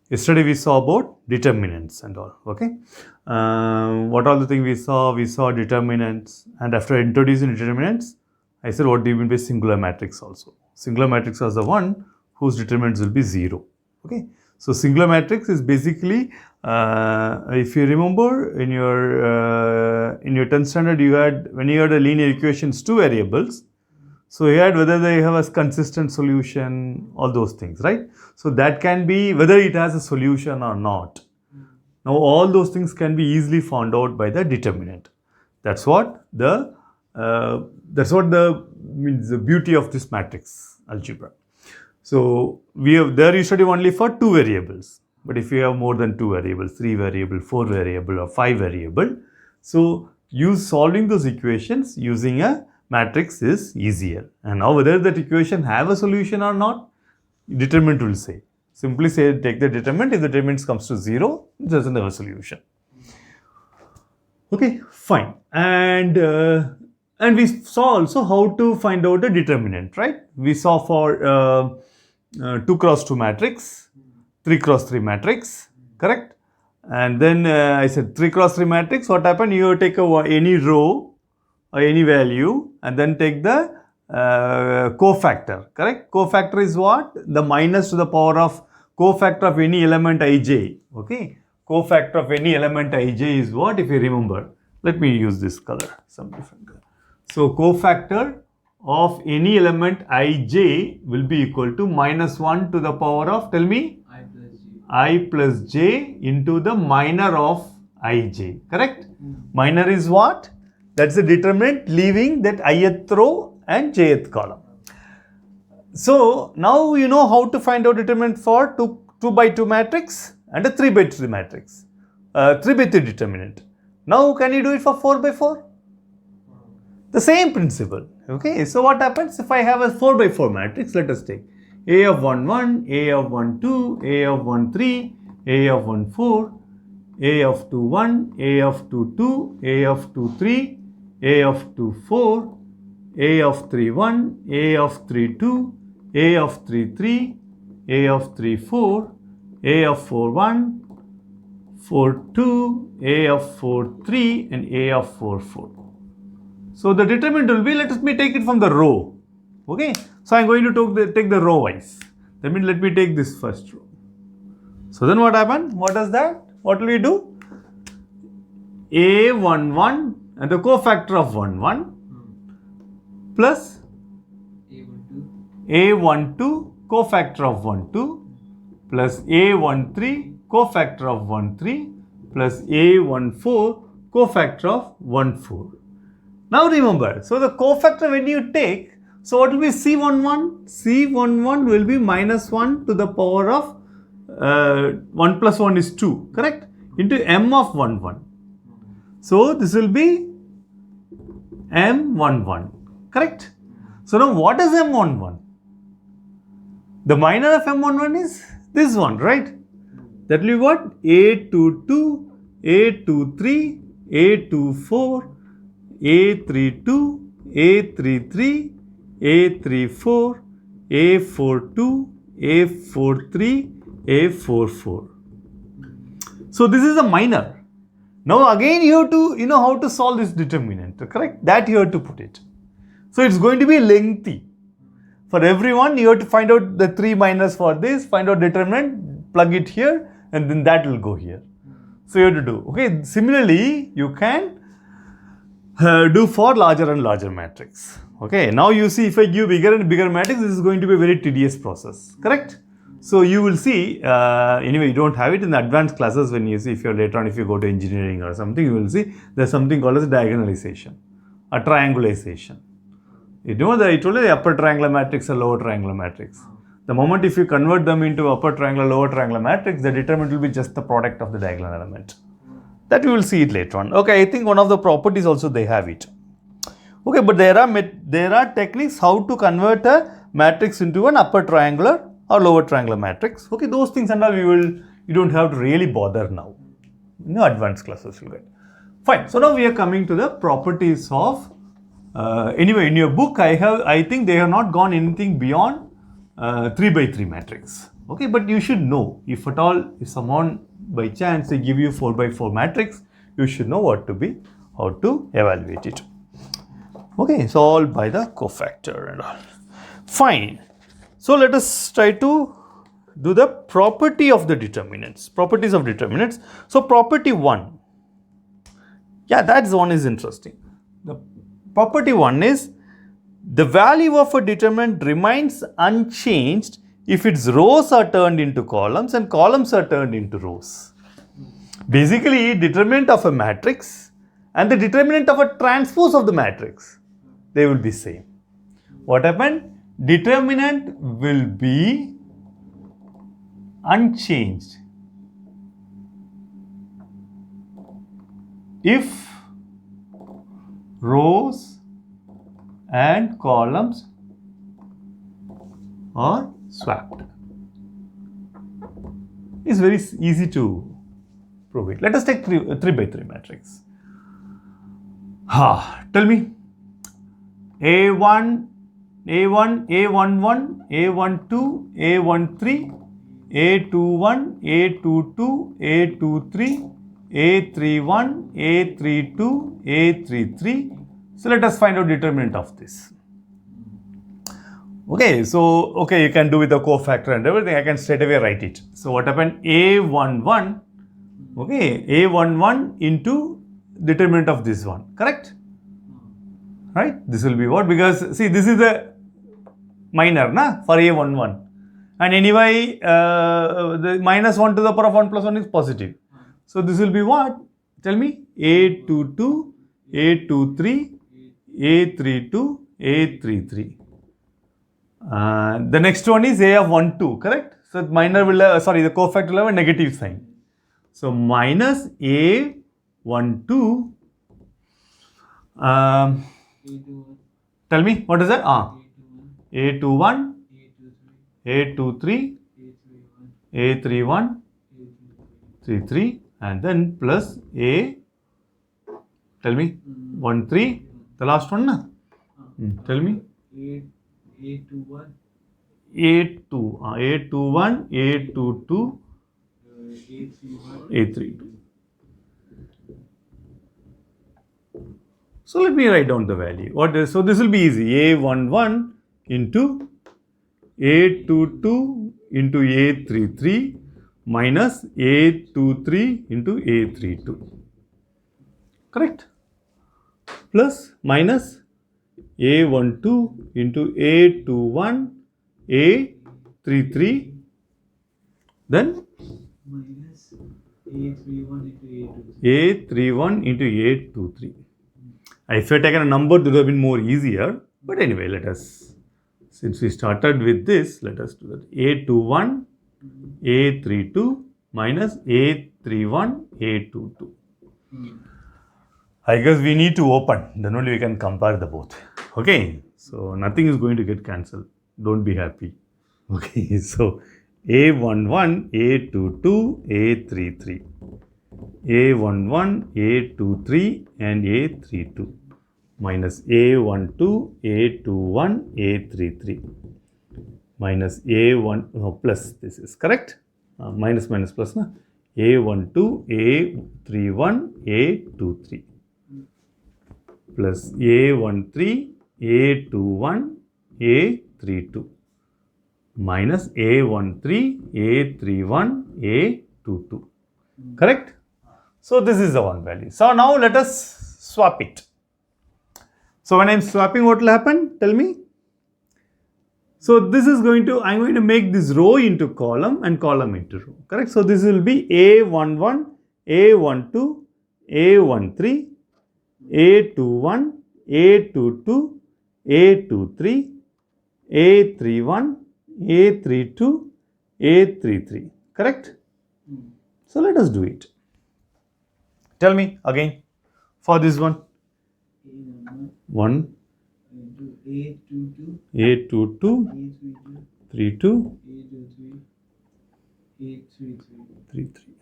Yesterday we saw about determinants and all. Okay. What all the things we saw? We saw determinants, and after introducing determinants, I said what do you mean by singular matrix also? Singular matrix was the one whose determinants will be 0. Okay. So singular matrix is basically, if you remember in your 10th standard, you had, when you had a linear equations, 2 variables. So you had whether they have a consistent solution, all those things, right? So that can be whether it has a solution or not. Now all those things can be easily found out by the determinant. That's what the means the beauty of this matrix algebra. So there you study only for 2 variables. But if you have more than 2 variables, 3 variable, 4 variable, or 5 variable, so solving those equations using a matrix is easier. And now whether that equation have a solution or not, determinant will say. Simply say take the determinant. If the determinant comes to 0, it doesn't have a solution. Okay, fine. And we saw also how to find out a determinant, right? We saw for 2 cross 2 matrix, 3 cross 3 matrix, correct? And then I said 3 cross 3 matrix, what happened? You take any row or any value and then take the cofactor, correct? Cofactor is what? The minus to the power of cofactor of any element ij, okay? Cofactor of any element ij is what, if you remember? Let me use this color, some different color. So cofactor of any element ij will be equal to minus 1 to the power of, tell me? I plus j into the minor of ij, correct? Minor is what? That's the determinant leaving that ith row and jth column. So now you know how to find out determinant for 2 by 2 matrix and a 3 by 3 matrix, 3 by 3 determinant. Now can you do it for 4 by 4? The same principle. Okay, so what happens if I have a 4 by 4 matrix? Let us take A of 1 1, A of 1 2, A of 1 3, A of 1 4, A of 2 1, A of 2 2, A of 2 3, A of 2 4, A of 3 1, A of 3 2, A of 3 3, A of 3 4, A of 4 1, 4 2, A of 4 3, and A of 4 4. So the determinant will be, let me take it from the row. Okay, so I'm going to take the row wise. That means let me take this first row. So then what happened? What does that? What will we do? A11 and the cofactor of 1 1 plus A12 cofactor of 1 2 plus A13 cofactor of 1 3 plus A14 cofactor of 1 4. Now remember, so the cofactor when you take, so what will be C11? C11 will be minus 1 to the power of 1 plus 1 is 2, correct? Into m of 1 1. So this will be M11, correct? So now what is M11? The minor of M11 is this one, right? That will be what? A22, A23, A24, A32, A33, A34, A42, A43, A44. So this is a minor. Now again you have to, how to solve this determinant, correct? That you have to put it. So it's going to be lengthy. For everyone, you have to find out the 3 minors for this, find out determinant, plug it here, and then that will go here. So you have to do. Okay, similarly, you can do for larger and larger matrix. Okay, now you see if I give bigger and bigger matrix, this is going to be a very tedious process, correct? So you will see, anyway, you don't have it in the advanced classes. When you see, if you're later on, if you go to engineering or something, you will see there's something called as diagonalization, a triangulation. You know that I told you the upper triangular matrix or lower triangular matrix. The moment if you convert them into upper triangular, lower triangular matrix, the determinant will be just the product of the diagonal element. That we will see it later on. Okay, I think one of the properties also they have it. Okay, but there are techniques how to convert a matrix into an upper triangular or lower triangular matrix. Okay, those things and all you don't have to really bother now. Advanced classes you'll get. Fine. So now we are coming to the properties of. Anyway, in your book, I think they have not gone anything beyond 3 by 3 matrix. Okay, but you should know, if at all, if someone by chance they give you 4 by 4 matrix, you should know how to evaluate it. Okay, solved by the cofactor and all. Fine. So let us try to do the property of the determinants. Properties of determinants. So property 1. Yeah, that's one is interesting. The property 1 is the value of a determinant remains unchanged if its rows are turned into columns and columns are turned into rows. Basically, determinant of a matrix and the determinant of a transpose of the matrix, they will be same. What happened? Determinant will be unchanged if rows and columns are swapped. It's very easy to prove it. Let us take 3 by 3 matrix. Tell me. A1, A1, A11, A12, A13, A21, A22, A23, A31, A32, A33. So let us find out determinant of this. Okay, so you can do with the cofactor and everything. I can straight away write it. So what happened? A11, okay, A11 into determinant of this one, correct? Right? This will be what? Because see, this is the minor for A11. And anyway, the minus 1 to the power of 1 plus 1 is positive. So this will be what? Tell me. A22, A23, A32, A33. The next one is A of 1, 2, correct? So minor will have, the cofactor will have a negative sign. So minus A12. Tell me, what is that? A21, A23, A31, 33, and then plus A. Tell me, 1, 3. The last one, na? Tell me. A21, A21, A22, A32. So let me write down the value. So this will be easy. A11 into A22 into A33 minus A23 into A32. Correct? Plus minus A12 into A21 A33, then minus A31 into A23. If I had taken a number, it would have been more easier. But anyway, let us, since we started with this, let us do that. A21 A32 minus A31 A22. I guess we need to open, then only we can compare the both. Okay, so nothing is going to get cancelled. Don't be happy. Okay, so A11, A22, A33. A11, A23 and A32 minus A12, A21, A33 minus A1, plus this is correct? Minus plus, na? A12, A31, A23 plus A13, A21, A32 minus A13, A31, A22. Correct? So this is the one value. So now let us swap it. So when I am swapping, what will happen? Tell me. So this is I'm going to make this row into column and column into row. Correct? So this will be A11, A12, A13, A21, A22, A23, A31, A32, A33. Correct? So let us do it. Tell me again for this one. 1, A22, 32, 33.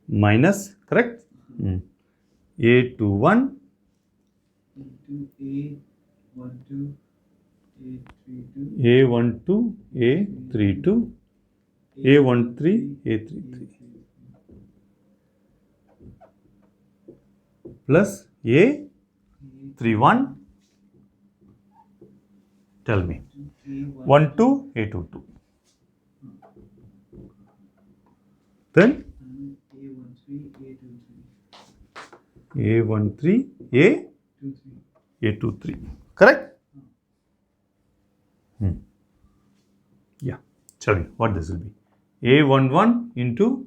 Minus, correct? A21, A12, A32, A13, A33 plus A31. Tell me. 12, A22. Then A13, A23. Correct? Yeah. Tell me what this will be. A11 into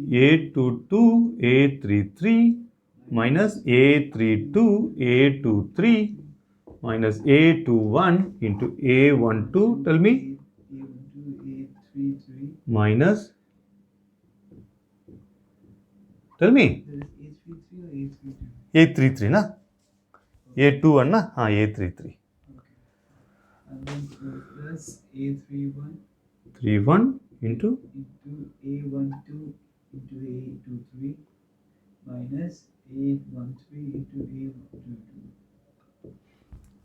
A22, A33 minus A32, A23 minus A21 into A12. Tell me. Minus. Tell me. A33 na? A21 na? A33. And then plus A31 31 into A12 into A23 minus A13 into A22.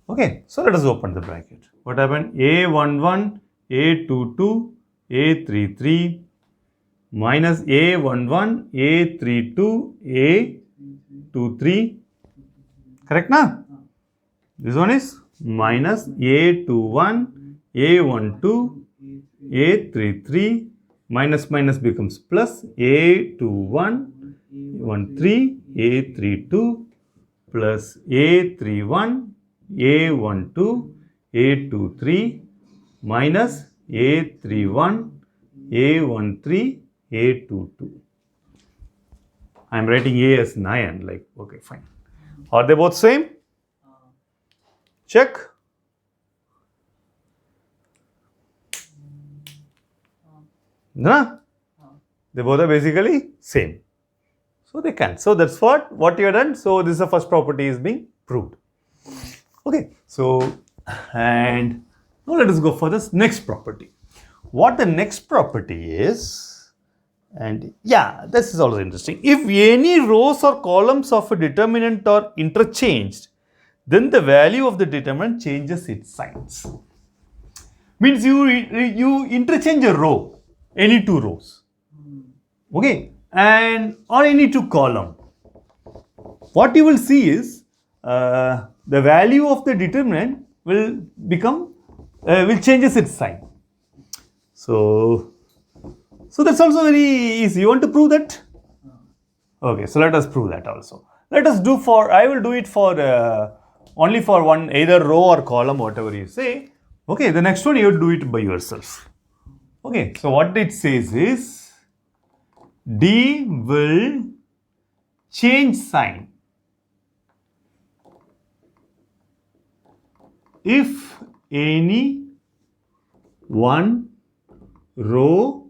Okay, so let us open the bracket. What happened? A11, A22, A33 minus A11, A32, A23. Correct na? This one is minus A21, A12, A33 minus minus becomes plus A21, A13, A32 plus A31, A12, A23 minus A31, A13, A22. I am writing A as 9. Like, okay, fine. Are they both same? Check. No? They both are basically same. So they can. So that's what you have done. So this is the first property is being proved. Okay. So and now let us go for this next property. What the next property is, and yeah, this is also interesting. If any rows or columns of a determinant are interchanged, then the value of the determinant changes its signs. Means you interchange a row, any two rows, okay, and or any two column. What you will see is the value of the determinant will become will changes its sign. So that's also very easy. You want to prove that? Okay, so let us prove that also. Let us do for, I will do it for only for one, either row or column, whatever you say. Okay, the next one you do it by yourself. Okay, so what it says is D will change sign if any one row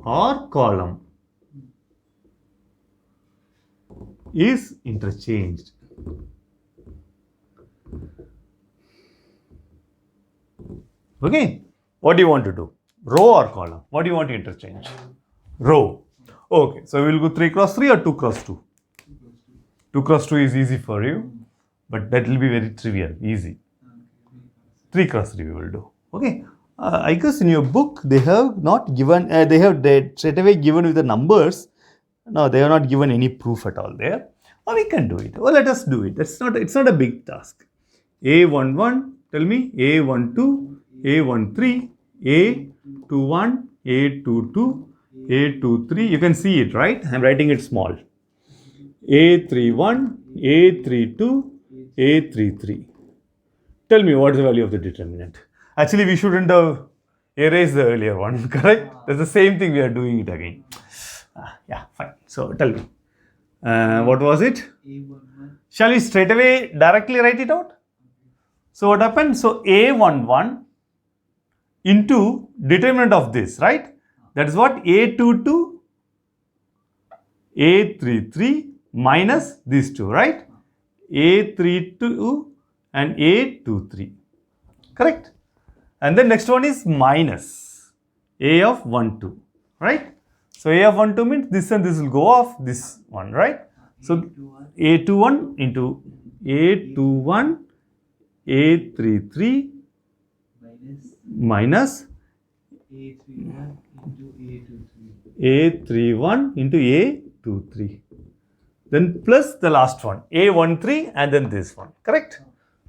or column is interchanged. Okay, what do you want to do? Row or column? What do you want to interchange? Row. Okay, so we will go 3 cross 3 or 2 cross 2? 2 cross 2 is easy for you, but that will be very trivial, easy. 3 cross 3 we will do. Okay, I guess in your book they have not given, they have straight away given with the numbers. No, they have not given any proof at all there. Or we can do it. Or let us do it. It's not a big task. A11, tell me, A12, A13, A21, A22, A23. You can see it, right? I'm writing it small. A31, A32, A33. Tell me what is the value of the determinant. Actually, we shouldn't have erased the earlier one, correct? That's the same thing we are doing it again. Yeah, fine. So tell me. What was it? Shall we straight away directly write it out? So what happened? So A11 into determinant of this, right? That is what? A22, A33 minus these two, right? A32 and A23. Correct? And then next one is minus A of 1, 2, right? So A of 1, 2 means this and this will go off this one, right? So A21 into A21, A33 minus A21 into A23. A31 into A23. Then plus the last one, A13 and then this one, correct?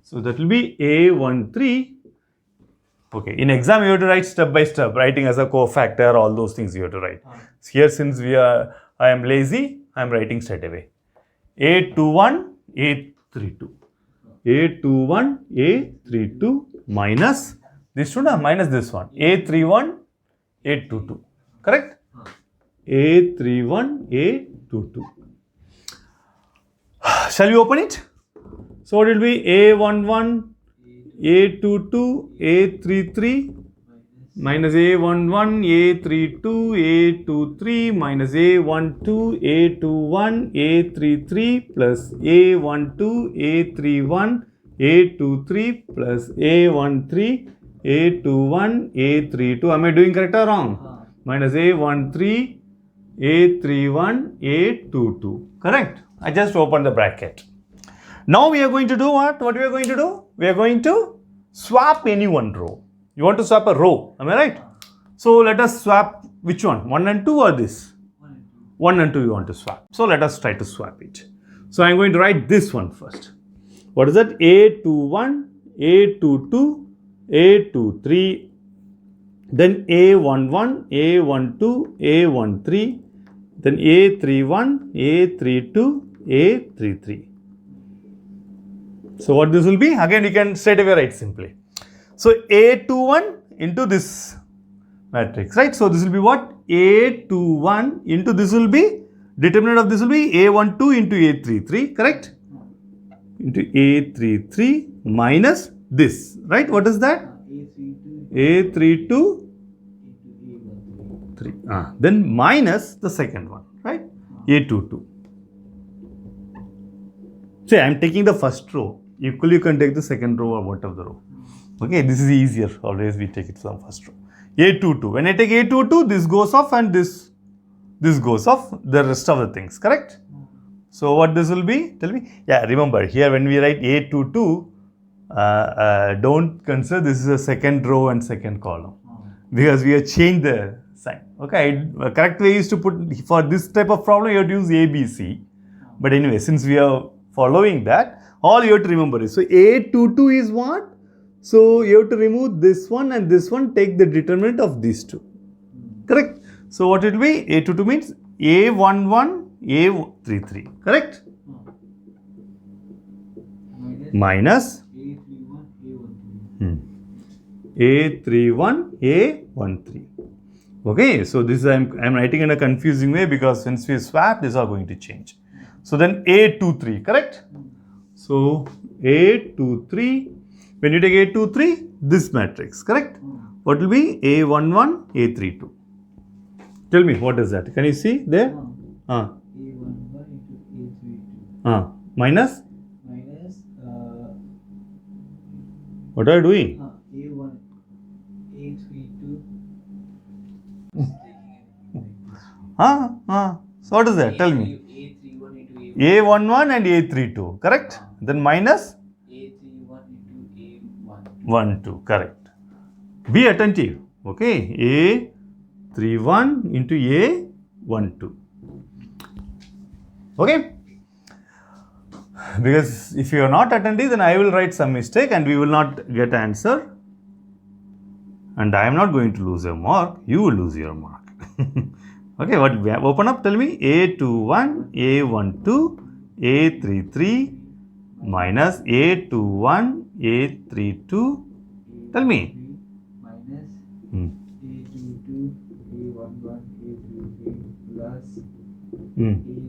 So that will be A13. Okay, in exam you have to write step by step, writing as a cofactor, all those things you have to write. Here since I am lazy, I am writing straight away. A21, A32. A21, A32 minus this one, minus this one. A31, A22. Correct? A31, A22. Shall we open it? So what will be A11, A22, A33 minus A11, A32, A23 minus A12, A21, A33 plus A12, A31, A23 plus A13, A21, A32. Am I doing correct or wrong? Minus A13, A31, A22. Correct? I just opened the bracket. Now we are going to do what? What we are going to do? We are going to swap any one row. You want to swap a row, am I right? So let us swap which one? 1 and 2 or this? 1 and 2 you want to swap. So let us try to swap it. So I am going to write this one first. What is that? A21, A22, A23, then A11, A12, A13, then A31, A32, A33. So what this will be? Again you can straight away write simply. So A21 into this matrix, right? So this will be what? A21 into this will be, determinant of this will be A12 into A33, correct? Into A33 minus this, right? What is that? A32 3. Then minus the second one, right? A22. Say I am taking the first row. Equally you can take the second row or whatever the row. Okay, this is easier. Always we take it from first row. A22. When I take A22, this goes off and this goes off. The rest of the things, correct? So what this will be? Tell me. Yeah, remember here when we write A22, don't consider this is a second row and second column because we have changed the sign. Okay, correct way is to put for this type of problem you have to use ABC. But anyway, since we are following that, all you have to remember is, so A22 is what? So you have to remove this one and this one, take the determinant of these two. Correct? So what it will be? A22 means A11, A33. Correct? Minus A31, A13. Okay, so this is I'm writing in a confusing way because since we swap, these are going to change. So then A23, correct? So A23, when you take A23, this matrix, correct? What will be? A11, A32. Tell me, what is that? Can you see there? A11 into A32. Minus? What are you doing? A1, A32. So what is that? Tell me. A31 into A11 and A32, correct? Then minus? A31 into A12. 1, 2, correct. Be attentive. Okay. A31 into A12. Okay. Because if you are not attentive, then I will write some mistake and we will not get answer. And I am not going to lose a mark. You will lose your mark. Okay, what we have? Open up, tell me. A21, A12, A33 minus A21, A32. Tell me. Minus A22, A11, A33 plus A22,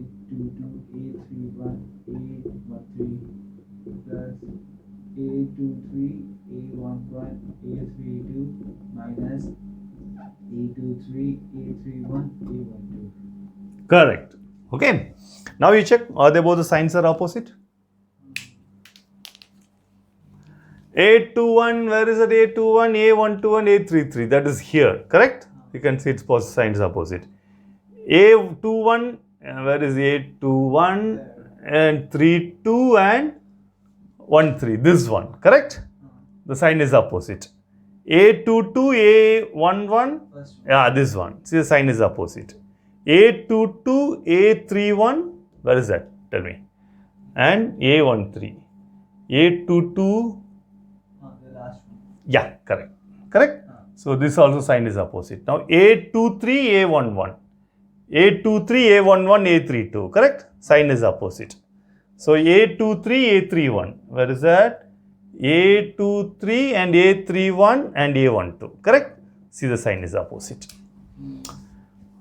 A31, A13 plus A23, A11, A32 minus A23, A31, A12. Correct. Okay. Now you check, are they both the signs are opposite? A21, where is it? A21, A12 and A33. That is here, correct? You can see its both signs opposite. A21, where is A21 and 32 and 13? This one, correct? The sign is opposite. A22, A11. First one. Yeah, this one. See, the sign is opposite. A22, A31. Where is that? Tell me. And A13. A22. The last one. Yeah, correct. Correct? So, this also sign is opposite. Now, A23, A11. A23, A11, A32. Correct? Sign is opposite. So, A23, A31. Where is that? A23 and A31 and A12. Correct? See, the sign is opposite.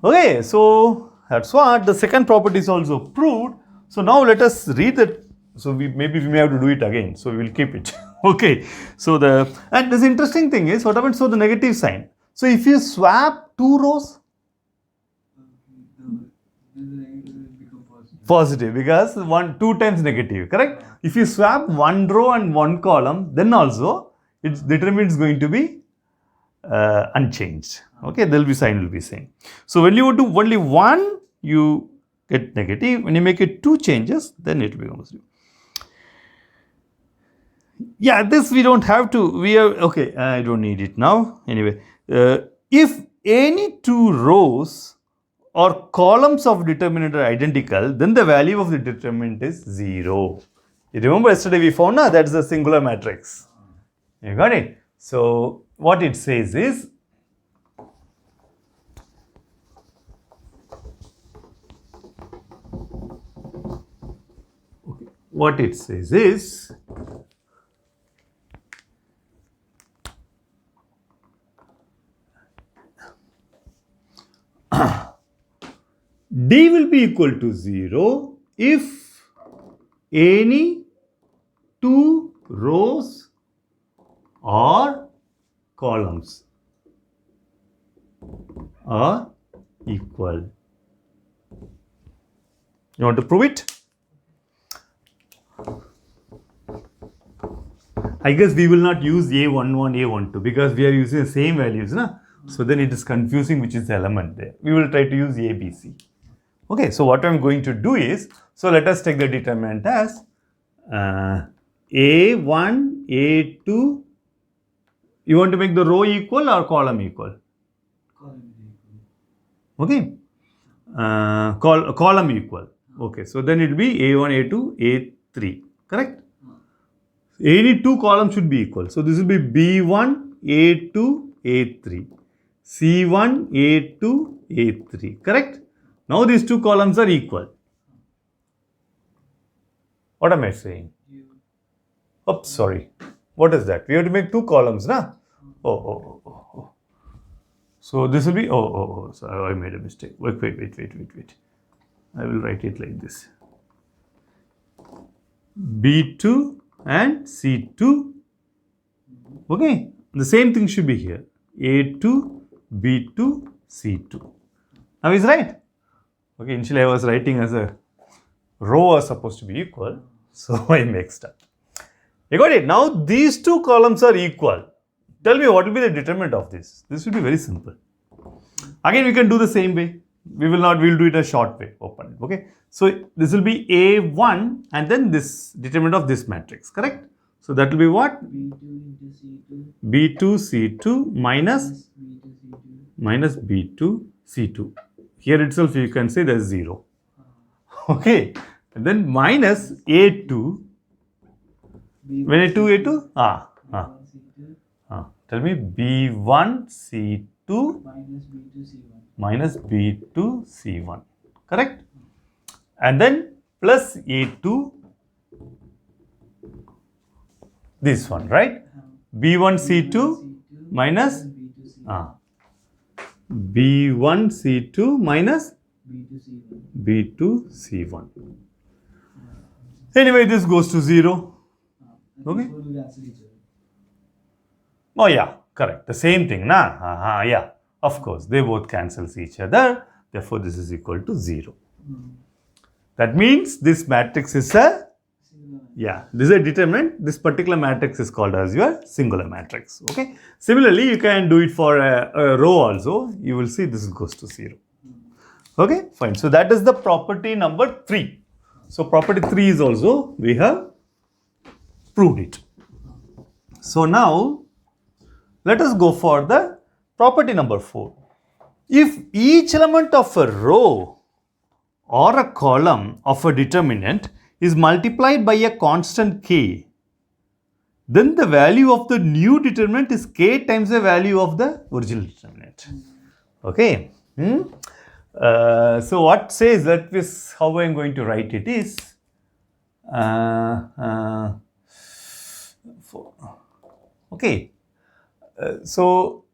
Okay, so that's what the second property is also proved. So now let us read that. So maybe we may have to do it again. So we will keep it. Okay. So and this interesting thing is what happens? So the negative sign. So if you swap two rows, Then the negative will become positive. positive, because 2 times negative, correct? If you swap one row and one column, then also its determinant is going to be unchanged. Okay, there will be sign will be same. So when you do only one, you get negative. When you make it two changes, then it will become positive. Yeah, this we don't have to. We are okay. I don't need it now. Anyway, if any two rows or columns of determinant are identical, then the value of the determinant is 0. You remember yesterday we found that is a singular matrix. You got it? So what it says is, what it says is, D will be equal to 0 if any two rows or columns are equal. You want to prove it? I guess we will not use A11, A12 because we are using the same values, na? So then it is confusing which is the element there. We will try to use A, B, C. Okay, so what I am going to do is, so let us take the determinant as A1, A2. You want to make the row equal or column equal? Column is equal. Okay, column equal. Okay, so then it will be A1, A2, A3. Correct? Any two columns should be equal. So this will be B1, A2, A3. C1, A2, A3. Correct? Now these two columns are equal. What am I saying? Oops, sorry. What is that? We have to make two columns, na? Oh. So this will be, so I made a mistake. Wait. I will write it like this. B2 and C2. Okay. The same thing should be here. A2, B2, C2. Now is right? Okay, initially I was writing as a row are supposed to be equal. So I mixed up. You got it? Now these two columns are equal. Tell me what will be the determinant of this? This will be very simple. Again, we can do the same way. We will do it a short way. Open it. Okay. So this will be A1 and then this determinant of this matrix. Correct? So that will be what? B2 into C2. B2 C2 minus B2 C2. Here itself you can say there is 0. Okay. And then minus A2. When A2? Tell me B1 C2 minus B2 C1. Correct? And then plus A2. This one, right? B1 C2 minus B1 C2 minus B2 C1. Anyway, this goes to 0. Okay? Oh yeah, correct. The same thing, na? Yeah, of course. They both cancels each other. Therefore, this is equal to 0. That means this matrix is a, this is a determinant. This particular matrix is called as your singular matrix. Okay. Similarly, you can do it for a row also. You will see this goes to 0. Okay, fine. So that is the property number 3. So property 3 is also, we have proved it. So now, let us go for the property number 4. If each element of a row or a column of a determinant is multiplied by a constant k, then the value of the new determinant is k times the value of the original determinant. Okay. So what says that is how I am going to write it is okay. So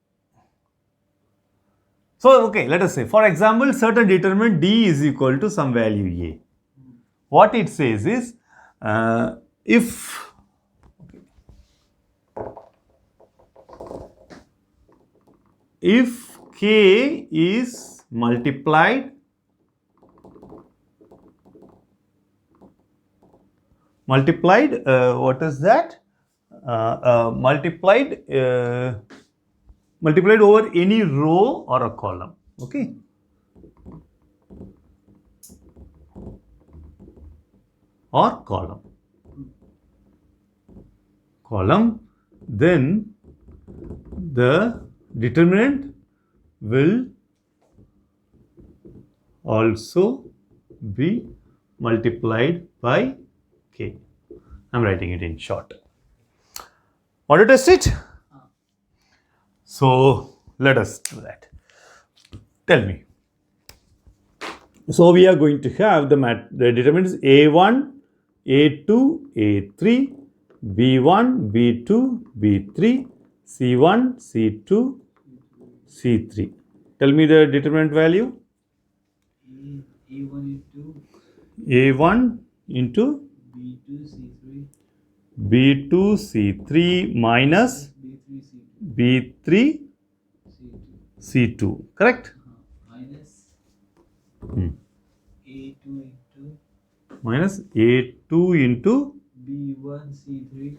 okay, let us say for example certain determinant d is equal to some value a. What it says is if k is multiplied what is that? Multiplied over any row or a column. Okay. Or column, then the determinant will also be multiplied by k. I am writing it in short. Want to test it? So let us do that. Tell me. So we are going to have the determinants A1, A2, A3, B1, B2, B3, C1, C2, C3. Tell me the determinant value. A1 into B2 C3 B2 C3 minus B3 C2. Correct? minus Hmm. A2 into Minus A2 into B1 C3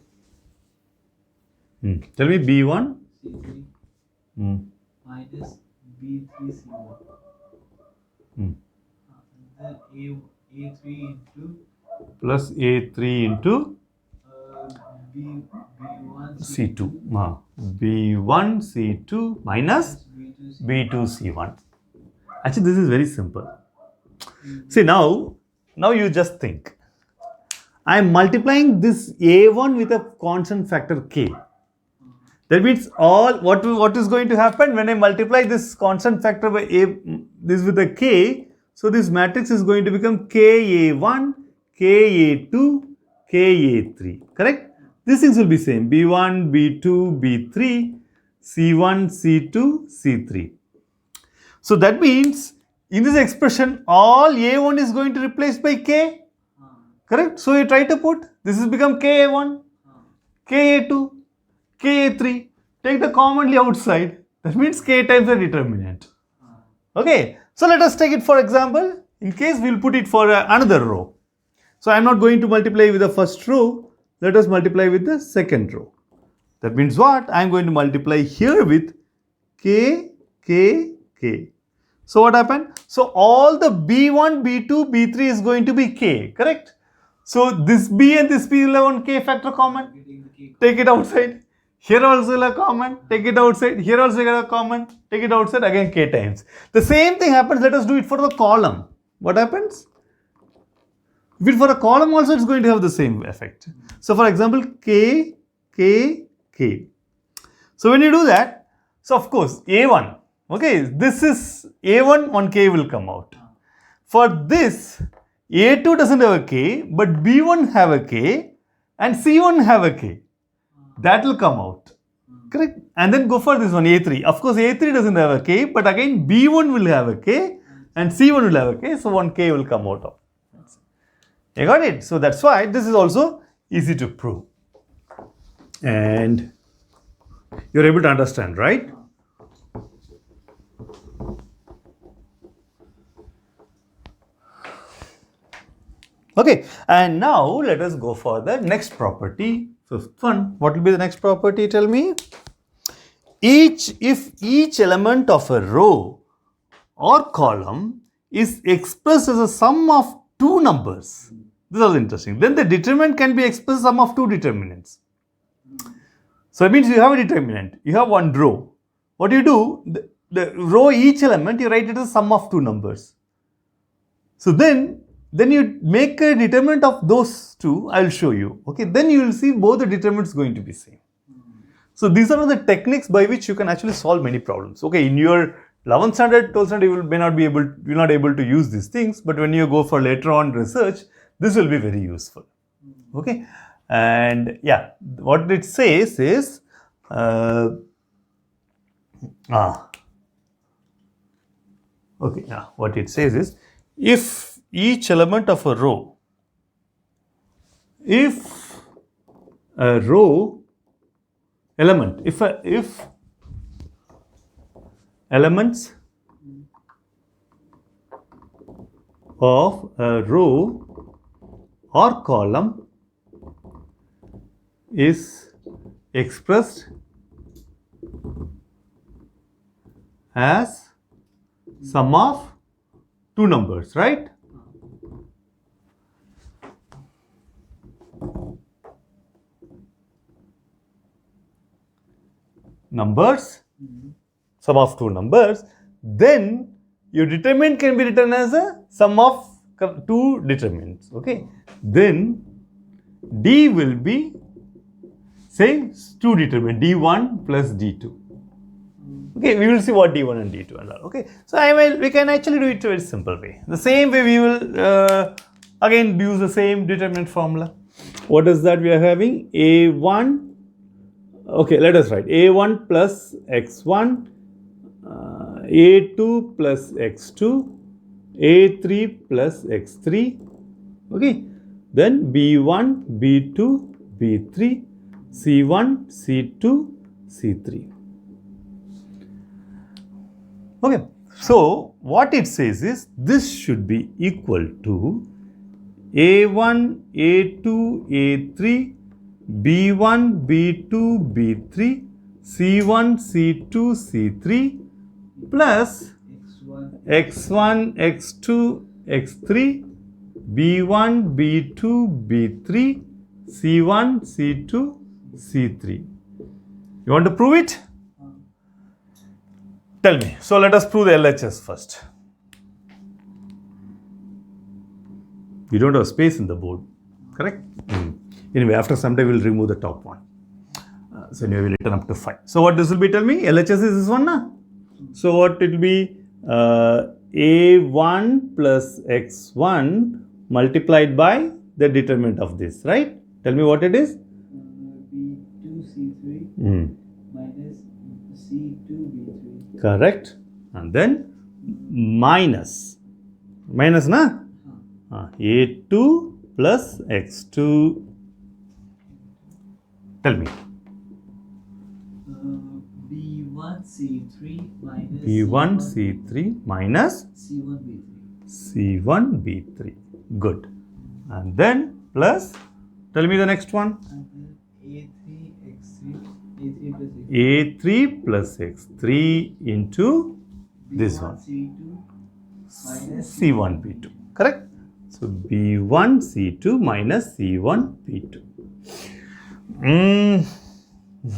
Tell me B1 C3 minus B3 C1. And then A3 into plus A3 into B1 C2. B1 C2 minus B2 B2 C1. Actually, this is very simple. See, now you just think. I am multiplying this A1 with a constant factor k. That means what is going to happen when I multiply this constant factor by this with a k. So this matrix is going to become KA1, KA2, KA3. Correct? These things will be same. B1, B2, B3, C1, C2, C3. So that means in this expression all A1 is going to replace by k. Correct? So you try to put this has become KA1, KA2, KA3. Take the commonly outside. That means k times the determinant. Okay. So let us take it for example. In case we will put it for another row. So I am not going to multiply with the first row. Let us multiply with the second row. That means what? I am going to multiply here with k, k, k. So what happened? So all the B1, B2, B3 is going to be k. Correct? So this B and this B will have one k factor common. Take it outside. Here also will have common. Take it outside. Here also will have common. Take it outside. Again k times. The same thing happens. Let us do it for the column. What happens? If for a column also it's going to have the same effect. So for example k, k, k. So when you do that, so of course A1. Okay, this is A1, 1k will come out. For this, A2 doesn't have a k, but B1 have a k and C1 have a k. That will come out. Correct? And then go for this one, A3. Of course, A3 doesn't have a k, but again B1 will have a k and C1 will have a k, so 1k will come out of. You got it? So that's why this is also easy to prove. And you're able to understand, right? Okay, and now let us go for the next property, fifth one. What will be the next property? Tell me. If each element of a row or column is expressed as a sum of two numbers. This is interesting. Then the determinant can be expressed as sum of two determinants. So it means you have a determinant. You have one row. What do you do? The row, each element, you write it as sum of two numbers. So then you make a determinant of those two. I will show you. Okay. Then you will see both the determinants going to be same. So these are the techniques by which you can actually solve many problems. Okay. In your 11th standard, 12th standard, you will not able to use these things. But when you go for later on research, this will be very useful. Okay. And yeah, what it says is, okay, yeah, what it says is, if each element of a row, if elements of a row or column is expressed as sum of two numbers, right? Numbers, sum of two numbers, then your determinant can be written as a sum of two determinants. Okay, then D will be, say, two determinant, D1 plus D2. Okay, we will see what D1 and D2 are. Okay, so we can actually do it a very simple way. The same way we will again use the same determinant formula. What is that we are having? A1, okay, let us write A1 plus X1, A2 plus X2, A3 plus X3, okay, then B1, B2, B3, C1, C2, C3. Okay, so what it says is this should be equal to A1, A2, A3, B1, B2, B3, C1, C2, C3 plus X1, X2, X3, B1, B2, B3, C1, C2, C3. You want to prove it? Tell me. So let us prove the LHS first. We don't have space in the board, correct? Anyway, after some time we will remove the top one. So anyway, we will return up to 5. So what this will be, tell me? LHS is this one, na? So what it will be? A1 plus X1 multiplied by the determinant of this, right? Tell me what it is? B2C3 minus C2B3. Correct. And then minus na? A2 plus X2. Tell me. B1C3 minus B1C3 minus C1B3. C1B3. Good. And then plus, tell me the next one. And then A3 A3 plus X3 into this one. B1C2 minus C1B2. Correct? So B1C2 minus C1B2.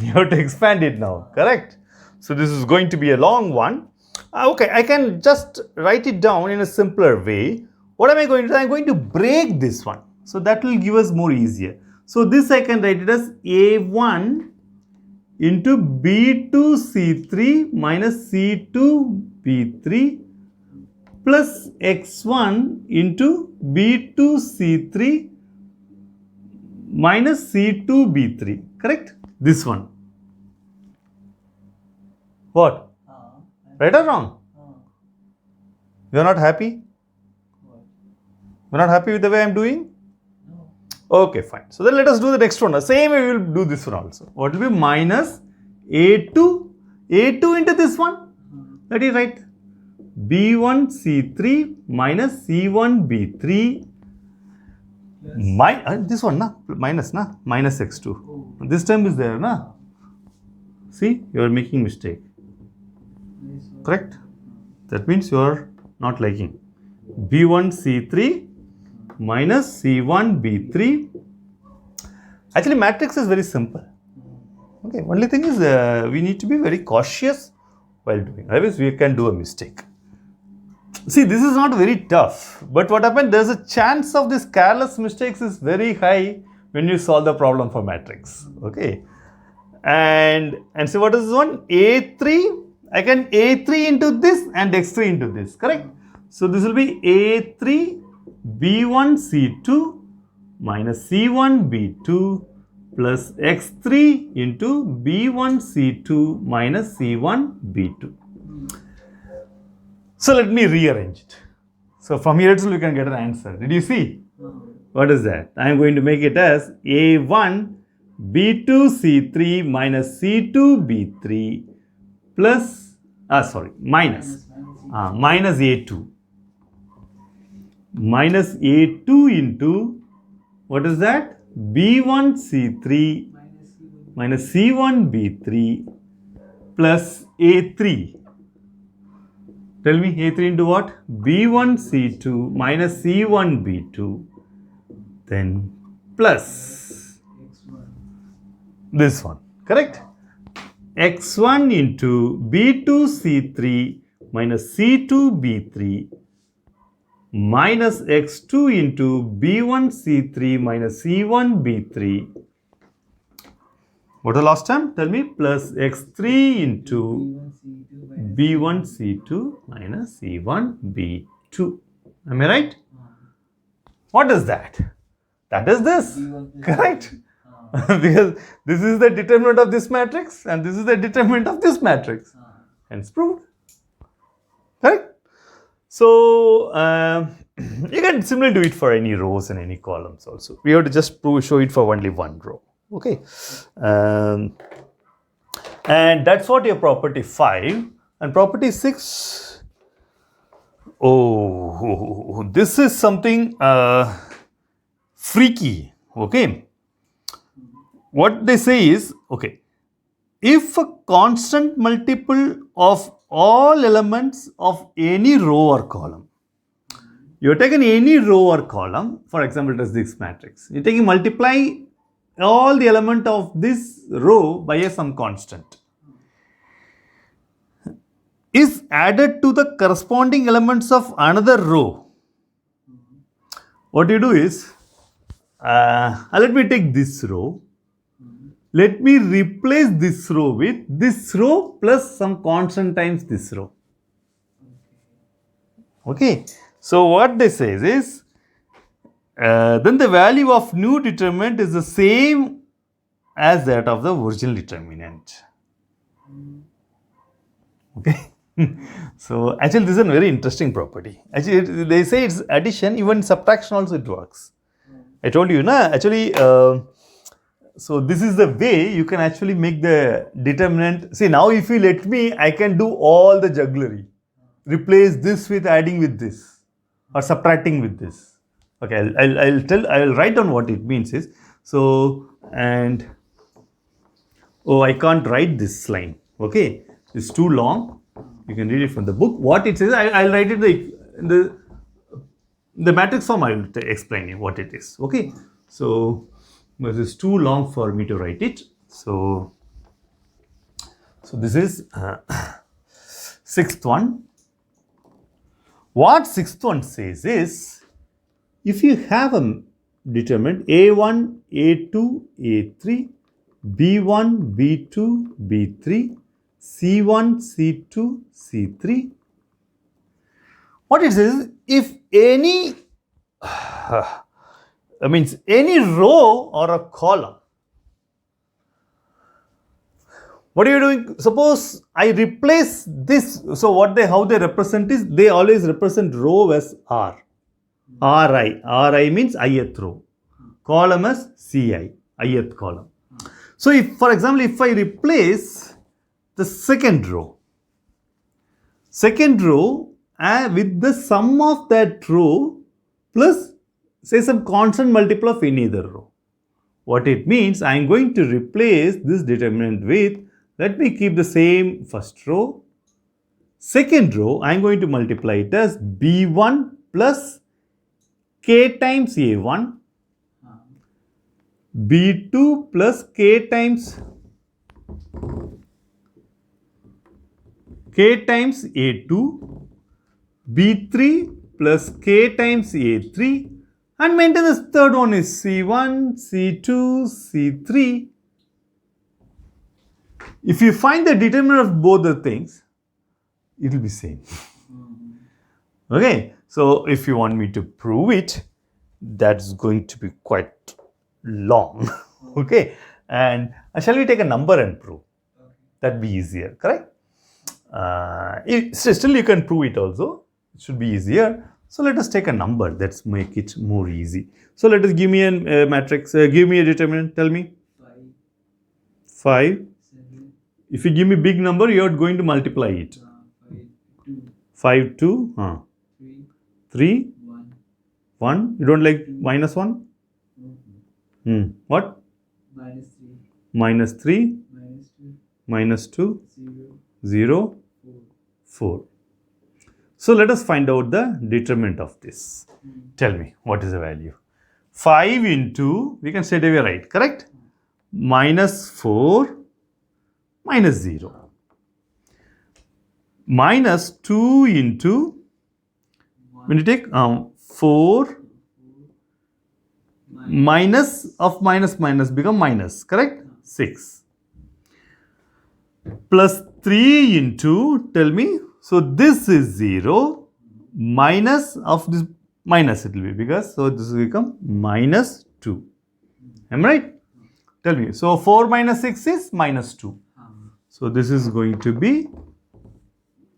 You have to expand it now. Correct? So this is going to be a long one. Okay, I can just write it down in a simpler way. What am I going to do? I am going to break this one. So that will give us more easier. So this I can write it as A1 into B2C3 minus C2B3 plus X1 into B2C3 minus C2B3. Correct? This one. What? Right or wrong? You are not happy? You are not happy with the way I am doing? No. Okay, fine. So then let us do the next one. The same way we will do this one also. What will be minus A2 into this one? That is right. B1C3 minus C1B3 this one na minus X2. This term is there na. See, you are making mistake. Correct? That means you are not liking. B1C3 minus C1B3. Actually, matrix is very simple. Okay, only thing is we need to be very cautious while doing, otherwise we can do a mistake. See, this is not very tough, but what happened, there's a chance of this careless mistakes is very high when you solve the problem for matrix. Okay, and so what is this one? A3, I can A3 into this and X3 into this, correct? So this will be A3 B1 C2 minus C1 B2 plus X3 into B1 C2 minus C1 B2. So let me rearrange it. So from here itself we can get an answer. Did you see? What is that? I am going to make it as A1 B2 C3 minus C2 B3 plus, minus A2. Minus A2 into, what is that? B1 C3 minus C1 B3 plus A3. Tell me A3 into what? B1 C2 minus C1 B2, then plus this one, correct? X1 into B2 C3 minus C2 B3 minus X2 into B1 C3 minus C1 B3. What was the last time? Tell me. Plus X3 into B1 C2 minus C1 B2. Am I right? What is that? That is this. Correct? Because this is the determinant of this matrix and this is the determinant of this matrix. Hence proved. Correct? So, you can similarly do it for any rows and any columns also. We have to just show it for only one row. Okay. And that's what your property 5. And property 6. Oh, this is something freaky. Okay. What they say is, okay, if a constant multiple of all elements of any row or column, you have taken any row or column, for example, it is this matrix, you take multiply all the element of this row by some constant, is added to the corresponding elements of another row. What you do is, let me take this row. Let me replace this row with this row plus some constant times this row. Okay. So what they say is, then the value of new determinant is the same as that of the original determinant. Okay. So actually this is a very interesting property. Actually they say it's addition, even subtraction also it works. I told you, actually, so this is the way you can actually make the determinant. See, now if you let me, I can do all the jugglery. Replace this with adding with this or subtracting with this. Okay, I'll write down what it means is. So, and, oh, I can't write this line. Okay, it's too long. You can read it from the book. What it says, I'll write it in the matrix form. I will explain you what it is. Okay, so this is too long for me to write it. So this is sixth one. What sixth one says is, if you have a determinant A1, A2, A3, B1, B2, B3, C1, C2, C3. What it says, if any, means any row or a column. What are you doing? Suppose I replace this. So how they represent is, they always represent row as R. Ri. Ri means ith row. Column as Ci, ith column. So if, for example, if I replace the second row with the sum of that row plus say some constant multiple of any other row. What it means, I am going to replace this determinant with, let me keep the same first row. Second row, I am going to multiply it as B1 plus K times A1, B2 plus K times K times A2, B3 plus K times A3, and maintain this third one is C1, C2, C3. If you find the determinant of both the things, it will be same. Okay, so if you want me to prove it, that's going to be quite long. Okay, and shall we take a number and prove? That'd be easier, correct? Still you can prove it also. It should be easier. So let us take a number. Let's make it more easy. So let us give me a matrix. Give me a determinant. Tell me. 5. 7. If you give me big number, you are going to multiply it. 5, 2. 5, 2. 3. 3. 1. 1. You don't like minus 1? What? Minus 3. Minus 3. Minus 2. Minus 2. 0. 0. 4. 4. So let us find out the determinant of this. Tell me, what is the value? 5 into, we can straight away write, correct? Minus 4 minus 0. Minus 2 into, when you take 4 minus of minus minus become minus, correct? 6. Plus 3 into, tell me, so this is 0, minus of this minus it will be, because so this will become minus 2. Am I right? Tell me, so 4 minus 6 is minus 2. So this is going to be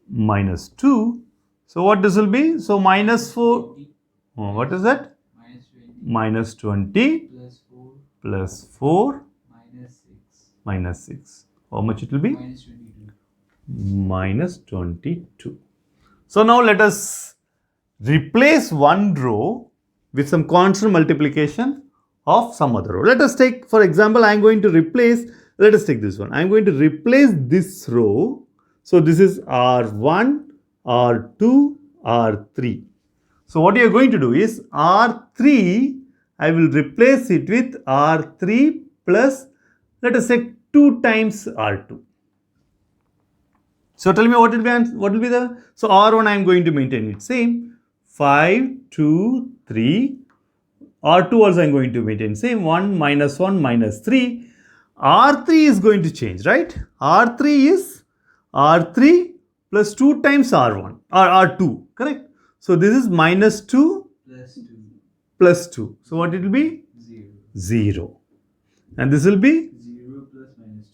minus 2. So what this will be? So minus 4, what is that? Minus 20. Minus 20 Plus 4. plus 4 Minus 6. minus 6. How much it will be? Minus 22. Minus 22. So now let us replace one row with some constant multiplication of some other row. Let us take, for example, I am going to replace, let us take this one. I am going to replace this row. So this is R1, R2, R3. So what you are going to do is R3, I will replace it with R3 plus, let us say 2 times R2. So tell me what will be the, so R1 I am going to maintain it same, 5, 2, 3, R2 also I am going to maintain same, 1 minus 1 minus 3, R3 is going to change, right? R3 is R3 plus 2 times R1, or R2, correct? So this is minus 2 Plus 2. plus 2. So what it will be? 0. 0. And this will be 0 plus minus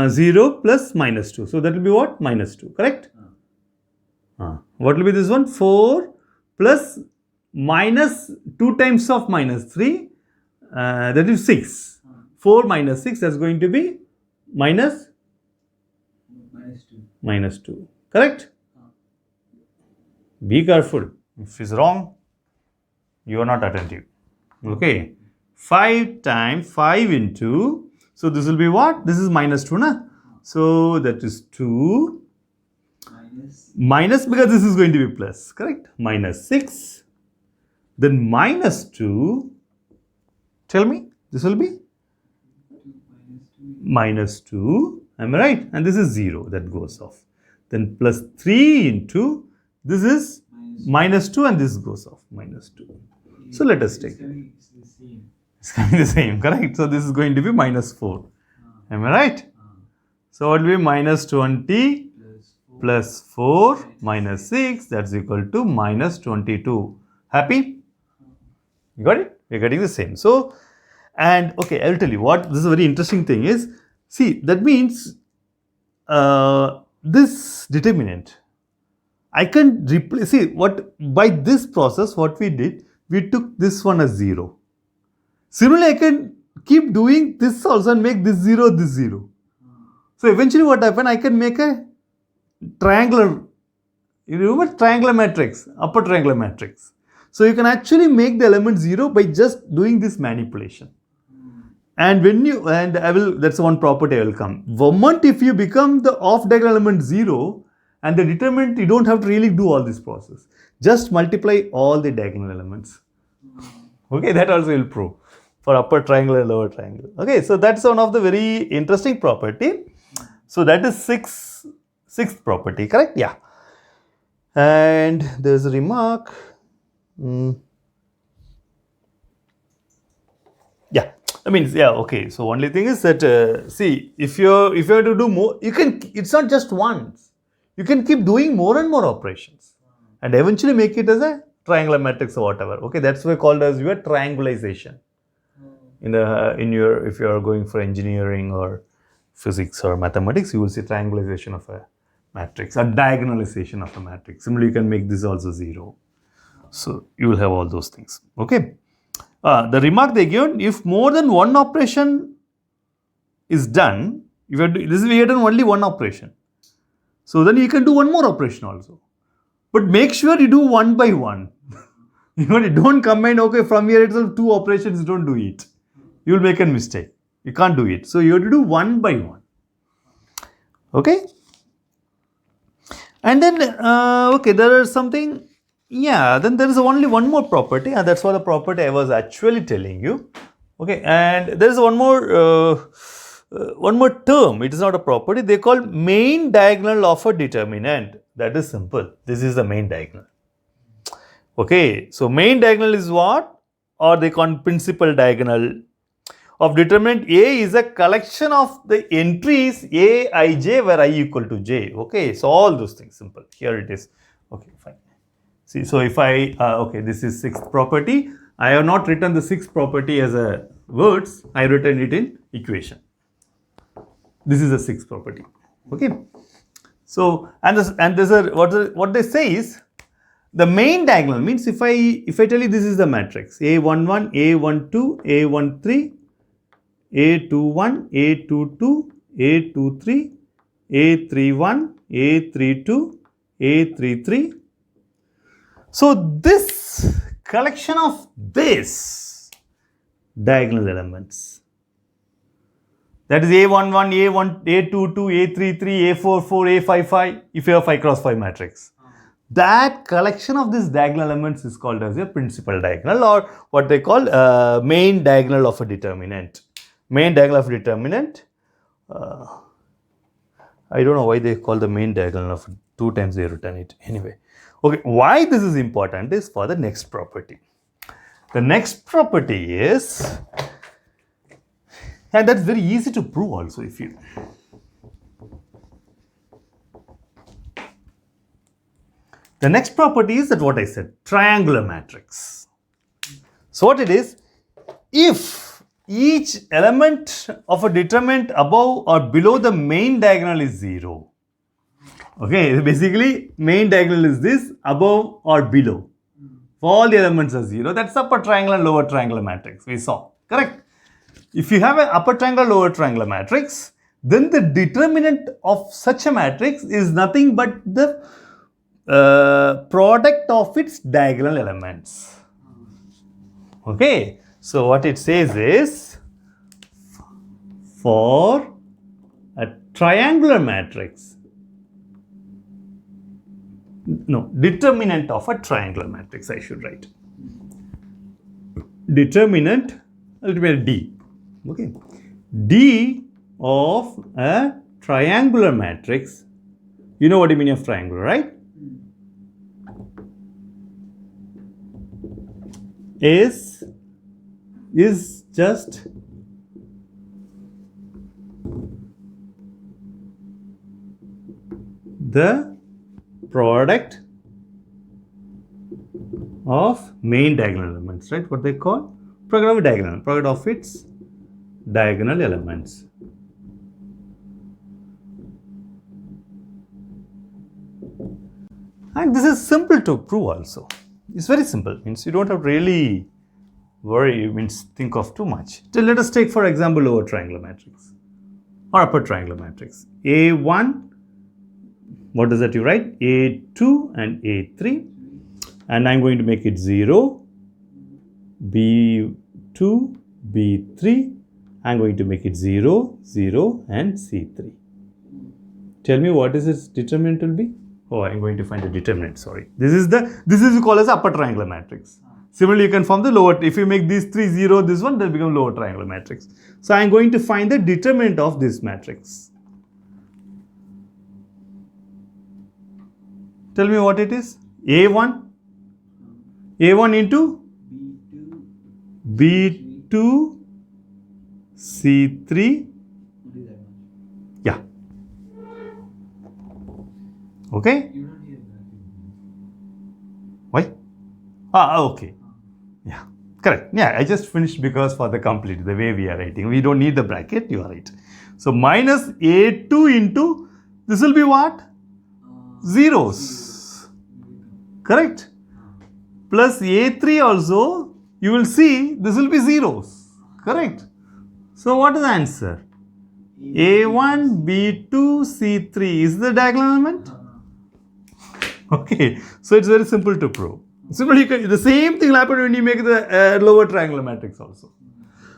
2. 0 plus minus 2. So that will be what? Minus 2, correct? What will be this one? 4 plus minus 2 times of minus 3, that is 6. 4 minus 6, that's going to be minus Minus 2. minus 2, correct? Be careful. If it's wrong, you are not attentive. Okay. 5 times 5 into, so this will be what? This is minus 2, na? So that is 2 minus, because this is going to be plus, correct? Minus 6. Then minus 2. Tell me, this will be 2 minus 2. minus 2. Am I right? And this is 0, that goes off. Then plus 3 into, this is minus 2 and this goes off, minus 2. So let us take it. It's the same. It's coming the same, correct? So this is going to be minus 4. Am I right? So what will be minus 20 plus 4 minus 6, that's equal to minus 22. Happy? You got it? We're getting the same. So, and okay, I'll tell you what, this is a very interesting thing is, see, that means this determinant, I can replace, see, what, by this process, what we did, we took this one as 0. Similarly, I can keep doing this also and make this 0, this 0. So eventually what happened, I can make a triangular, you remember triangular matrix, upper triangular matrix. So you can actually make the element 0 by just doing this manipulation. And when you, and I will, that's one property I will come. Moment if you become the off diagonal element 0 and the determinant, you don't have to really do all this process. Just multiply all the diagonal elements. Okay, that also will prove. for upper triangle and lower triangle. Okay, so that's one of the very interesting property. So that is sixth property, correct? Yeah. And there's a remark. Yeah, I mean, yeah, okay. So only thing is that see, if you're to do more, you can. It's not just once. You can keep doing more and more operations, and eventually make it as a triangular matrix or whatever. Okay, that's why called as your triangulation. In your, if you are going for engineering or physics or mathematics, you will see triangulation of a matrix, or diagonalization of a matrix. Similarly, you can make this also 0. So you will have all those things. Okay. The remark they given, if more than one operation is done, if we have done only one operation, so then you can do one more operation also. But make sure you do one by one. You don't combine, okay, from here itself 2 operations, don't do it. You will make a mistake. You can't do it. So you have to do one by one. Okay. And then, okay, there is something. Yeah, then there is only one more property, and that's what the property I was actually telling you. Okay, and there is one more term. It is not a property. They call main diagonal of a determinant. That is simple. This is the main diagonal. Okay, so main diagonal is what? Or they call principal diagonal of determinant A is a collection of the entries A, I, J, where I equal to J. Okay, so all those things simple. Here it is. Okay, fine. See, so if I, okay, this is sixth property. I have not written the sixth property as a words. I have written it in equation. This is the sixth property. Okay. So, and there's a, what they say is, the main diagonal means if I tell you this is the matrix A11, A12, A13, A21, A22, A23, A31, A32, A33. So this collection of this diagonal elements, that is A11, A1, A22, A33, A44, A55, if you have 5 cross 5 matrix. That collection of these diagonal elements is called as a principal diagonal, or what they call main diagonal of a determinant. Main diagonal of a determinant. I don't know why they call the main diagonal of 2 times they written it. Anyway. Okay, why this is important is for the next property. The next property is, and that's very easy to prove also if you. The next property is that what I said, triangular matrix. So what it is, if each element of a determinant above or below the main diagonal is 0. Okay, basically main diagonal is this, above or below. All the elements are 0. That's upper triangular and lower triangular matrix we saw, correct? If you have an upper triangular, lower triangular matrix, then the determinant of such a matrix is nothing but the product of its diagonal elements. Okay, so what it says is, for a triangular matrix, no, determinant of a triangular matrix, I should write. Determinant, it will be D. Okay, D of a triangular matrix. You know what I mean of triangular, right? Is just the product of main diagonal elements, right? What they call product of diagonal, product of its diagonal elements. And this is simple to prove also. It's very simple, means you don't have to really worry, means think of too much. So let us take for example lower triangular matrix or upper triangular matrix. A1, what is that you write? A2 and A3, and I'm going to make it 0, B2, B3, I'm going to make it 0, 0 and C3. Tell me what is its determinant will be? Oh, I'm going to find the determinant, sorry. This is called as upper triangular matrix. Similarly, you can form the lower, if you make these 3 0, this one, they'll become lower triangular matrix. So I am going to find the determinant of this matrix. Tell me what it is. A1 into B2. B2 C3. Only that much. Yeah. Okay. You don't need that. Why? Okay. Yeah, correct. Yeah, I just finished because for the complete, the way we are writing. We don't need the bracket, you are right. So minus A2 into, this will be what? Zeros. Correct? Plus A3 also, you will see this will be zeros. Correct? So what is the answer? A1, B2, C3 is the diagonal element? Okay, so it's very simple to prove. Similarly, the same thing will happen when you make the lower triangular matrix also.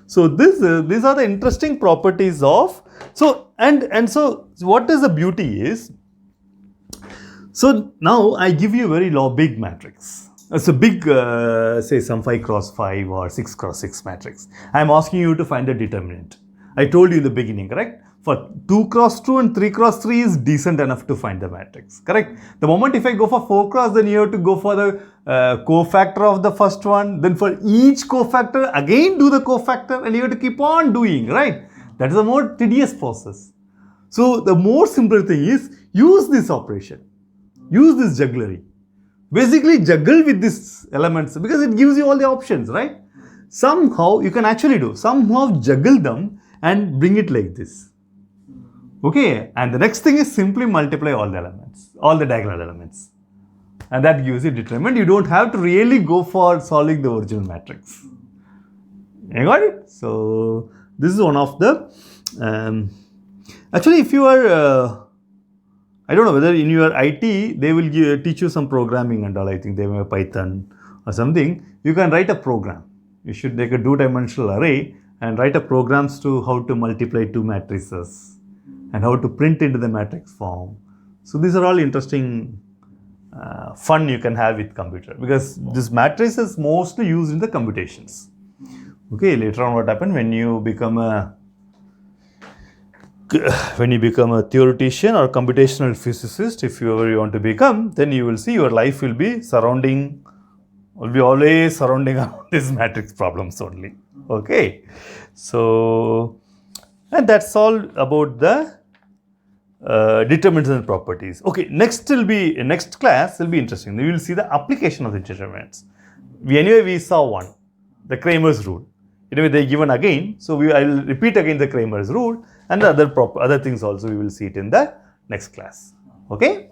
So these are the interesting properties of, so what is the beauty is, so now I give you a very big matrix. It's a big, say some 5 cross 5 or 6 cross 6 matrix. I am asking you to find the determinant. I told you in the beginning, correct? For 2 cross 2 and 3 cross 3 is decent enough to find the matrix, correct? The moment if I go for 4 cross, then you have to go for the cofactor of the first one. Then for each cofactor, again do the cofactor, and you have to keep on doing, right? That is a more tedious process. So the more simple thing is, use this operation. Use this jugglery. Basically juggle with these elements because it gives you all the options, right? Somehow you can actually do, somehow juggle them and bring it like this. Okay, and the next thing is simply multiply all the elements, all the diagonal elements. And that gives you determinant. You don't have to really go for solving the original matrix. You got it? So this is one of the, actually if you are, I don't know whether in your IT, they will teach you some programming and all. I think they may have Python or something. You can write a program. You should take a 2-dimensional array and write a programs to how to multiply 2 matrices and how to print into the matrix form. So these are all interesting fun you can have with computer, because this matrix is mostly used in the computations. Okay, later on what happens when you become a theoretician or computational physicist, if you ever want to become, then you will see your life will be always surrounding around these matrix problems only. Okay, so and that's all about the determinants and properties. Okay, next class will be interesting. We will see the application of the determinants. We saw one, the Kramer's rule. Anyway, they given again, so I will repeat again the Kramer's rule, and the other things also we will see it in the next class. Okay.